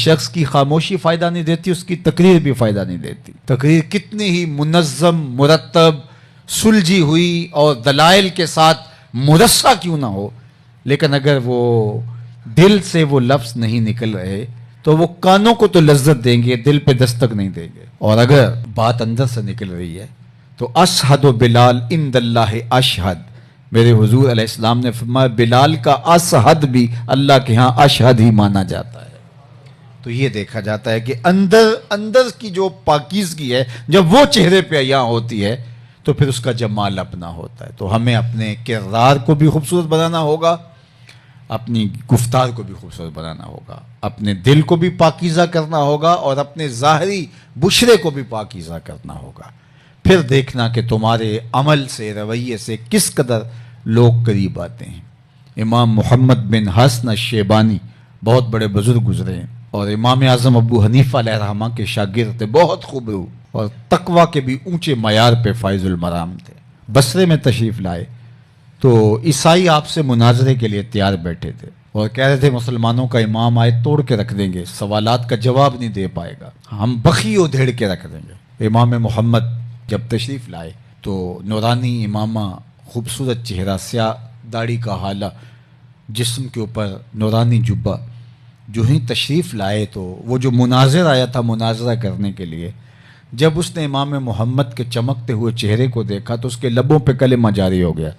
شخص کی خاموشی فائدہ نہیں دیتی، اس کی تقریر بھی فائدہ نہیں دیتی. تقریر کتنی ہی منظم، مرتب، سلجھی ہوئی اور دلائل کے ساتھ مرصع کیوں نہ ہو، لیکن اگر وہ دل سے وہ لفظ نہیں نکل رہے تو وہ کانوں کو تو لذت دیں گے، دل پہ دستک نہیں دیں گے. اور اگر بات اندر سے نکل رہی ہے تو اشہد و بلال عند اللہ اشہد، میرے حضور علیہ السلام نے فرمایا بلال کا اشہد بھی اللہ کے ہاں اشہد ہی مانا جاتا ہے. تو یہ دیکھا جاتا ہے کہ اندر کی جو پاکیزگی ہے جب وہ چہرے پہ عیاں ہوتی ہے تو پھر اس کا جمال اپنا ہوتا ہے. تو ہمیں اپنے کردار کو بھی خوبصورت بنانا ہوگا، اپنی گفتار کو بھی خوبصورت بنانا ہوگا، اپنے دل کو بھی پاکیزہ کرنا ہوگا اور اپنے ظاہری بشرے کو بھی پاکیزہ کرنا ہوگا. پھر دیکھنا کہ تمہارے عمل سے، رویے سے کس قدر لوگ قریب آتے ہیں. امام محمد بن حسن الشیبانی بہت بڑے بزرگ گزرے ہیں اور امام اعظم ابو حنیفہ علیہ الرحمہ کے شاگرد تھے، بہت خوب روح اور تقوی کے بھی اونچے معیار پہ فائز المرام تھے. بصرے میں تشریف لائے تو عیسائی آپ سے مناظرے کے لیے تیار بیٹھے تھے اور کہہ رہے تھے مسلمانوں کا امام آئے توڑ کے رکھ دیں گے، سوالات کا جواب نہیں دے پائے گا، ہم بخی ادھیڑ کے رکھ دیں گے. امام محمد جب تشریف لائے تو نورانی امامہ، خوبصورت چہرہ، سیاہ داڑھی کا حالہ، جسم کے اوپر نورانی جبہ، جو ہی تشریف لائے تو وہ جو مناظر آیا تھا مناظرہ کرنے کے لیے، جب اس نے امام محمد کے چمکتے ہوئے چہرے کو دیکھا تو اس کے لبوں پہ کلمہ جاری ہو گیا.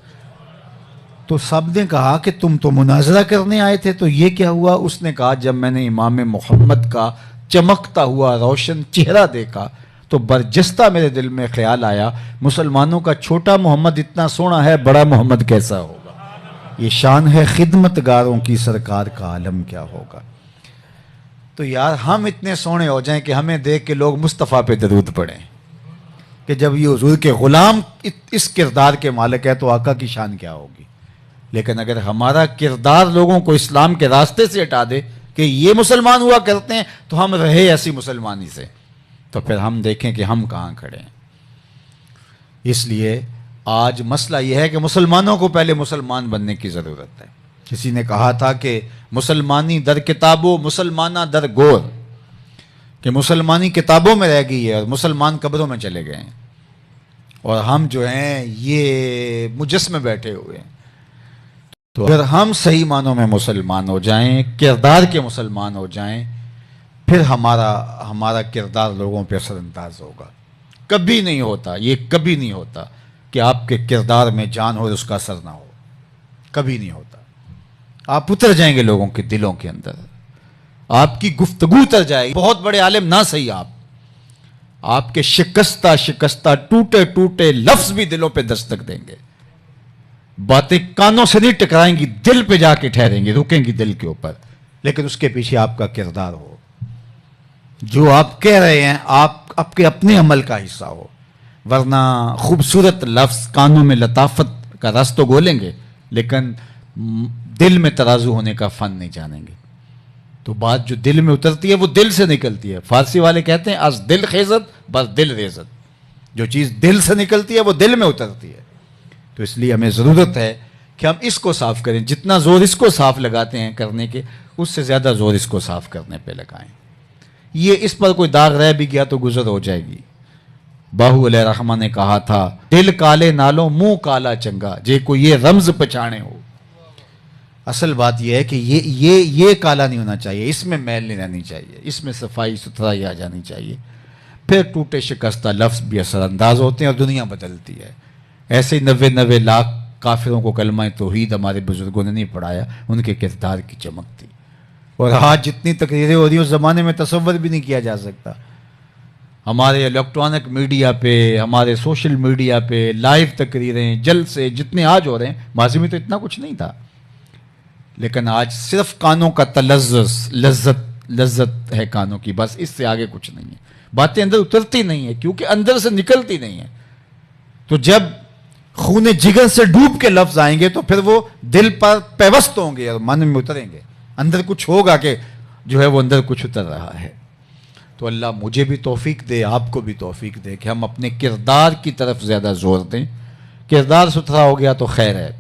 تو سب نے کہا کہ تم تو مناظرہ کرنے آئے تھے تو یہ کیا ہوا؟ اس نے کہا جب میں نے امام محمد کا چمکتا ہوا روشن چہرہ دیکھا تو برجستہ میرے دل میں خیال آیا مسلمانوں کا چھوٹا محمد اتنا سونا ہے، بڑا محمد کیسا ہوگا. یہ شان ہے خدمتگاروں کی، سرکار کا عالم کیا ہوگا. تو یار ہم اتنے سونے ہو جائیں کہ ہمیں دیکھ کے لوگ مصطفیٰ پہ درود پڑھیں کہ جب یہ حضور کے غلام اس کردار کے مالک ہے تو آقا کی شان کیا ہوگی. لیکن اگر ہمارا کردار لوگوں کو اسلام کے راستے سے ہٹا دے کہ یہ مسلمان ہوا کرتے ہیں تو ہم رہے ایسی مسلمانی سے، تو پھر ہم دیکھیں کہ ہم کہاں کھڑے ہیں. اس لیے آج مسئلہ یہ ہے کہ مسلمانوں کو پہلے مسلمان بننے کی ضرورت ہے. کسی نے کہا تھا کہ مسلمانی در کتابوں مسلمانہ در گور، کہ مسلمانی کتابوں میں رہ گئی ہے اور مسلمان قبروں میں چلے گئے ہیں، اور ہم جو ہیں یہ مجسمے بیٹھے ہوئے ہیں. تو اگر ہم صحیح معنوں میں مسلمان ہو جائیں، کردار کے مسلمان ہو جائیں، پھر ہمارا کردار لوگوں پہ اثر انداز ہوگا. کبھی نہیں ہوتا، یہ کبھی نہیں ہوتا کہ آپ کے کردار میں جان ہو اور اس کا اثر نہ ہو، کبھی نہیں ہوتا. آپ اتر جائیں گے لوگوں کے دلوں کے اندر، آپ کی گفتگو اتر جائے گی. بہت بڑے عالم نہ صحیح، آپ کے شکستہ ٹوٹے لفظ بھی دلوں پہ دستک دیں گے. باتیں کانوں سے نہیں ٹکرائیں گی، دل پہ جا کے ٹھہریں گی، رکیں گی دل کے اوپر. لیکن اس کے پیچھے آپ کا کردار ہو، جو آپ کہہ رہے ہیں آپ کے اپنے عمل کا حصہ ہو. ورنہ خوبصورت لفظ کانوں میں لطافت کا رس تو گولیں گے لیکن دل میں ترازو ہونے کا فن نہیں جانیں گے. تو بات جو دل میں اترتی ہے وہ دل سے نکلتی ہے. فارسی والے کہتے ہیں از دل خیزت بس دل ریزت، جو چیز دل سے نکلتی ہے وہ دل میں اترتی ہے. تو اس لیے ہمیں ضرورت ہے کہ ہم اس کو صاف کریں. جتنا زور اس کو صاف لگاتے ہیں کرنے کے، اس سے زیادہ زور اس کو صاف کرنے پہ لگائیں. یہ اس پر کوئی داغ رہ بھی گیا تو گزر ہو جائے گی. باہو علیہ رحمہ نے کہا تھا دل کالے نالوں منہ کالا چنگا، جے کو یہ رمز پچھانے ہو. اصل بات یہ ہے کہ یہ کالا نہیں ہونا چاہیے، اس میں میل نہیں رہنی چاہیے، اس میں صفائی ستھرائی آ جانی چاہیے. پھر ٹوٹے شکستہ لفظ بھی اثر انداز ہوتے ہیں اور دنیا بدلتی ہے. ایسے 90 لاکھ کافروں کو کلمہ توحید ہمارے بزرگوں نے نہیں پڑھایا، ان کے کردار کی چمک تھی. اور آج جتنی تقریریں ہو رہی ہیں اس زمانے میں تصور بھی نہیں کیا جا سکتا. ہمارے الیکٹرانک میڈیا پہ، ہمارے سوشل میڈیا پہ لائیو تقریریں، جلسے جتنے آج ہو رہے ہیں، ماضی میں تو اتنا کچھ نہیں تھا. لیکن آج صرف کانوں کا تلذذ، لذت ہے کانوں کی، بس اس سے آگے کچھ نہیں ہے. باتیں اندر اترتی نہیں ہیں کیونکہ اندر سے نکلتی نہیں ہیں. تو جب خون جگر سے ڈوب کے لفظ آئیں گے تو پھر وہ دل پر پیوست ہوں گے اور من میں اتریں گے. اندر کچھ ہوگا کہ جو ہے وہ اندر کچھ اتر رہا ہے. تو اللہ مجھے بھی توفیق دے، آپ کو بھی توفیق دے کہ ہم اپنے کردار کی طرف زیادہ زور دیں. کردار ستھرا ہو گیا تو خیر ہے،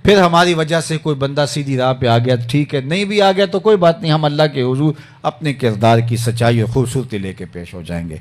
پھر ہماری وجہ سے کوئی بندہ سیدھی راہ پہ آ گیا ٹھیک ہے، نہیں بھی آ گیا تو کوئی بات نہیں، ہم اللہ کے حضور اپنے کردار کی سچائی اور خوبصورتی لے کے پیش ہو جائیں گے۔